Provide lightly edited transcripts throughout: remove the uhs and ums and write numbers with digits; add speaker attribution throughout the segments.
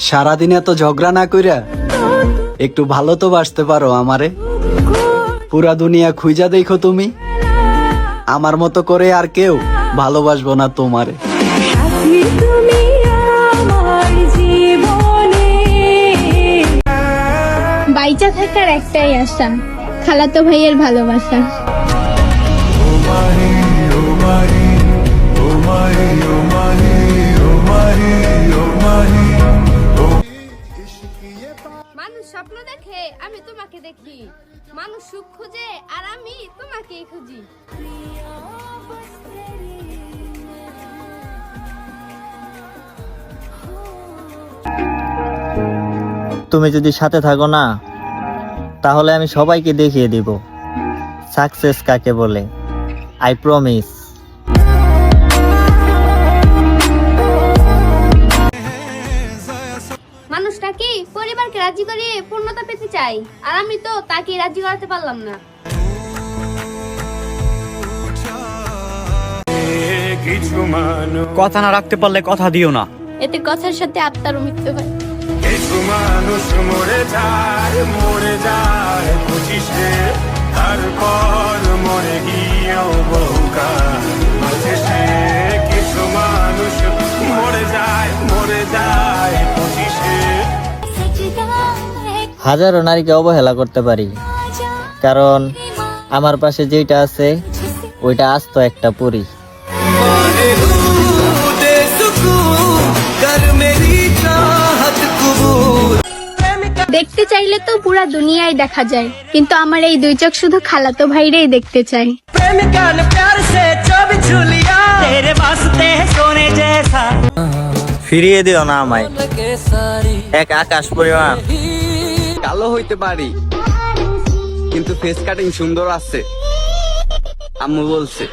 Speaker 1: সারাদিন এত ঝগড়া না কইরা একটু ভালো তো বাসতে পারো আমারে। পুরা দুনিয়া খুঁজা দেখো তুমি, আমার মতো করে আর কেউ ভালোবাসবো না তোমারে।
Speaker 2: বাইচা থাকার একটাই আশা, খালাতো ভাইয়ের ভালোবাসা।
Speaker 3: মানুষ স্বপ্ন দেখে, আমি তোমাকে দেখি। মানুষ সুখ খুঁজে আর আমি তোমাকেই খুঁজি।
Speaker 4: তুমি যদি সাথে থাকো না, তাহলে আমি সবাইকে দেখিয়ে দিব সাকসেস কাকে বলে। I promise.
Speaker 3: মানুষটা কি পরিবারকে রাজি করিয়ে পূর্ণতা পেতে চাই, আর আমি তো তাকে রাজি করাতে পারলাম না।
Speaker 5: কথা না রাখতে পারলে কথা দিও না।
Speaker 3: এতে কথার সাথে আত্মারও মৃত্যু হয়।
Speaker 6: কিছু মানুষ মরে যায় বুঝিসে, তারপর মরে গিয়েও বহুকাল বুঝিসে। কিছু মানুষ মরে যায় বুঝিসে।
Speaker 4: হাজারো নারীকে অবহেলা করতে পারি, কারণ আমার পাশে যেটা আছে ওইটা আস্ত একটা পরী।
Speaker 2: দেখতে চাইলে তো পুরা দুনিয়ায় দেখা যায়, কিন্তু আমার এই দুই চোখ শুধু খালাতো ভাইরেই দেখতে চাই।
Speaker 4: ফিরিয়ে দিও না আমায় এক আকাশ পরিমাণ।
Speaker 1: কালো হইতে পারি, কিন্তু ফেস কাটিং সুন্দর আছে, আম্মু বলছে।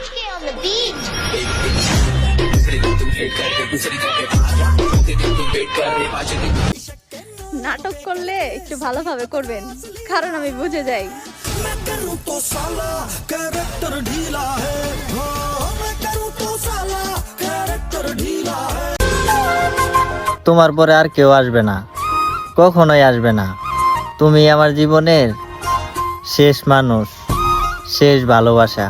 Speaker 3: নাটক করলে একটু ভালোভাবে করবেন, কারণ আমি বুঝে যাই।
Speaker 4: তোমার পরে আর কেউ আসবে না, কখনোই আসবে না। তুমি আমার জীবনের শেষ মানুষ, শেষ ভালোবাসা।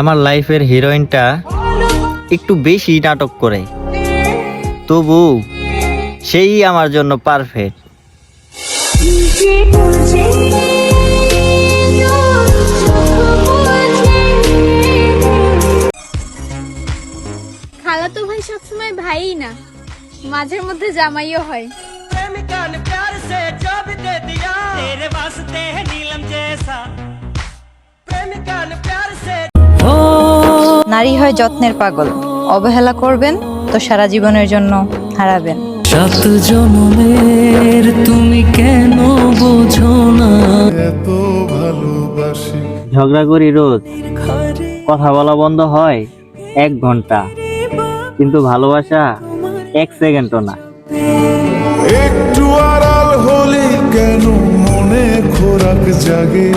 Speaker 4: আমার লাইফের হিরোইনটা একটু বেশি নাটক করে, তবু সেই আমার জন্য পারফেক্ট।
Speaker 2: খালাতো ভাই সবসময় ভাইই না, মাঝের মধ্যে জামাইও হয়।
Speaker 7: নারী হয় যত্নের পাগল, অবহেলা করবেন তো সারা জীবনের জন্য হারাবেন।
Speaker 8: সাত জন্মের তুমি কেন বোঝো না, এত ভালোবাসি।
Speaker 4: ঝগড়া করি রোজ, কথা বলা বন্ধ হয় 1 ঘন্টা, কিন্তু ভালোবাসা 1 সেকেন্ডও না।
Speaker 6: একটু আড়াল হলে কেন মনে খোরাক জাগে।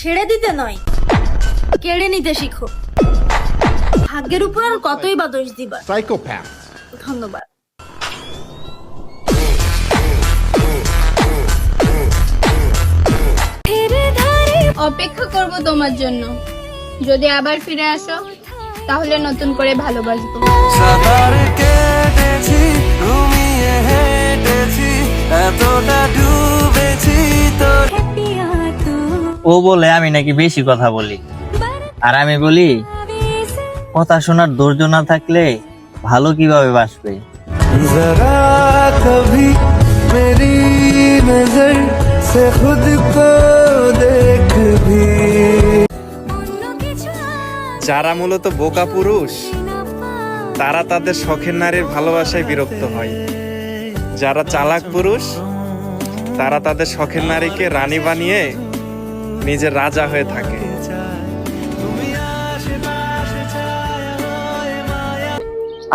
Speaker 9: ছেড়ে দিতে নয়, কেড়ে নিতে শিখো। ভাগ্যের উপর আর কতই বা দোষ দিবা। ধন্যবাদ।
Speaker 2: অপেক্ষা করব তোমার জন্য, যদি আবার ফিরে আসো তাহলে নতুন করে ভালোবাসবো।
Speaker 8: সাঁতার কেটেছি, ঘুমিয়ে হেঁটেছি, এতটা ডুবেছি তোর।
Speaker 4: ও বলে আমি নাকি বেশি কথা বলি, আর আমি বলি কথা শোনার ধৈর্য না থাকলে ভালো কিভাবে বাসবে।
Speaker 8: जरा कभी मेरी नजर से खुद को देख भी।
Speaker 10: যারা মূলত বোকা পুরুষ, তারা তাদের শখের নারীর ভালোবাসায় বিরক্ত হয়। যারা চালাক পুরুষ, তারা তাদের শখের নারীকে রানী বানিয়ে নিজের রাজা হয়ে থাকে।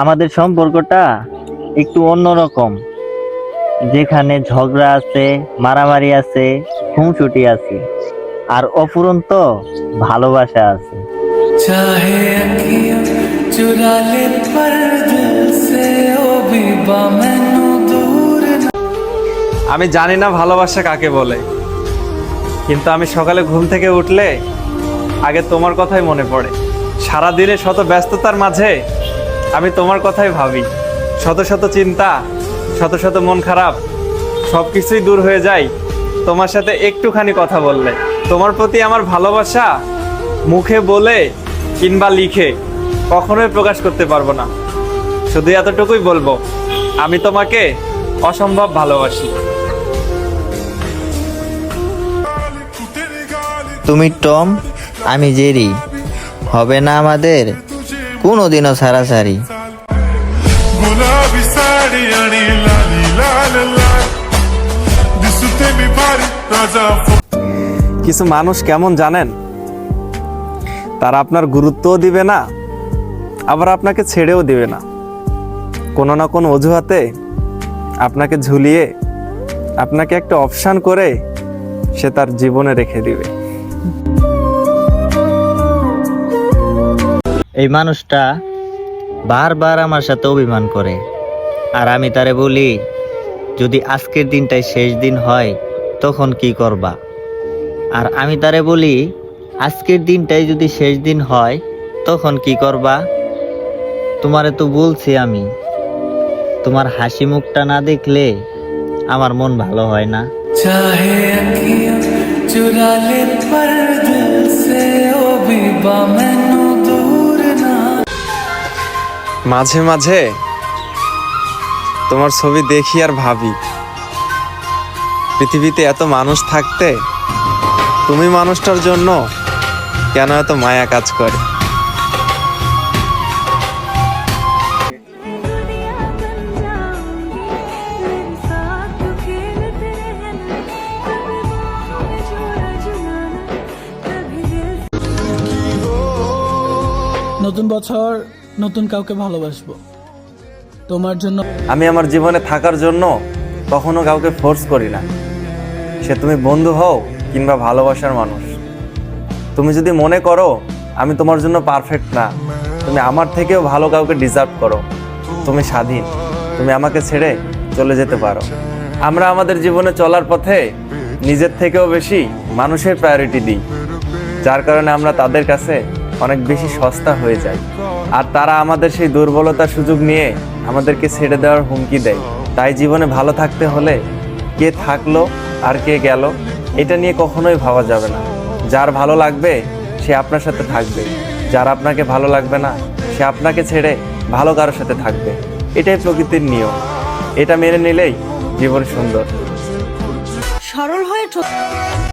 Speaker 4: আমাদের সম্পর্কটা একটু অন্যরকম, যেখানে ঝগড়া আছে, মারামারি আছে, খুনসুটি আছে, আর অফুরন্ত ভালোবাসা আছে।
Speaker 8: चाहे अखियां चुरा ले पर दिल से ओ बीबा मैनू दूर ना
Speaker 10: আমি জানি না ভালোবাসা কাকে বলে, কিন্তু আমি সকালে ঘুম থেকে উঠলে আগে তোমার কথাই মনে পড়ে। সারা দিনে শত ব্যস্ততার মাঝে আমি তোমার কথাই ভাবি। শত শত চিন্তা, শত শত মন খারাপ সব কিছুই দূর হয়ে যায় তোমার সাথে একটুখানি কথা বললে। তোমার প্রতি আমার ভালোবাসা মুখে বলে কিংবা লিখে কখনোই প্রকাশ করতে পারবো না। শুধু এতটুকুই বলবো, আমি তোমাকে অসম্ভব ভালোবাসি।
Speaker 4: তুমি টম, আমি জেরি, হবে না আমাদের কোনোদিনও ছাড়াছাড়ি।
Speaker 6: गुलाबी साडी आणि लाली लाल लाल दिसते मी भारी राजा
Speaker 10: কিছু মানুষ কেমন জানেন, তারা আপনার গুরুত্বও দিবে না, আবার আপনাকে ছেড়েও দিবে না। কোনো না কোনো অজুহাতে আপনাকে ঝুলিয়ে আপনাকে একটা অপশান করে সে তার জীবনে রেখে দিবে।
Speaker 4: এই মানুষটা বারবার আমার সাথে অভিমান করে, আর আমি তারে বলি যদি আজকের দিনটাই শেষ দিন হয় তখন কি করবা। আর আমি তারে বলি আজকের দিনটাই যদি শেষ দিন হয় তখন কি করবা। তোমারে তো বলছি আমি, তোমার হাসি মুখটা না দেখলে আমার মন ভালো হয় না।
Speaker 8: चाहे अखियां चुरा ले पर दिल से ओ बीबा मैनू दूर ना
Speaker 10: মাঝে মাঝে তোমার ছবি দেখি আর ভাবি, পৃথিবীতে এত মানুষ থাকতে তুমি মানুষটার জন্য কেন এত মায়া কাজ করে।
Speaker 1: নতুন বছর নতুন কাউকে ভালোবাসবো তোমার জন্য।
Speaker 10: আমি আমার জীবনে থাকার জন্য কখনো কাউকে ফোর্স করি না, সে তুমি বন্ধু হও কিংবা ভালোবাসার মানুষ। তুমি যদি মনে করো আমি তোমার জন্য পারফেক্ট না, তুমি আমার থেকেও ভালো কাউকে ডিজার্ভ করো। তুমি স্বাধীন, তুমি আমাকে ছেড়ে চলে যেতে পারো। আমরা আমাদের জীবনে চলার পথে নিজের থেকেও বেশি মানুষের প্রায়োরিটি দিই, যার কারণে আমরা তাদের কাছে অনেক বেশি সস্তা হয়ে যায়। আর তারা আমাদের সেই দুর্বলতার সুযোগ নিয়ে আমাদেরকে ছেড়ে দেওয়ার হুমকি দেয়। তাই জীবনে ভালো থাকতে হলে কে থাকলো আর কে গেল এটা নিয়ে কখনোই ভাবা যাবে না। যার ভালো লাগবে সে আপনার সাথে থাকবে, যার আপনাকে ভালো লাগবে না সে আপনাকে ছেড়ে ভালো কারোর সাথে থাকবে। এটাই প্রকৃতির নিয়ম, এটা মেনে নিলেই জীবন সুন্দর।
Speaker 9: সরল হয়ে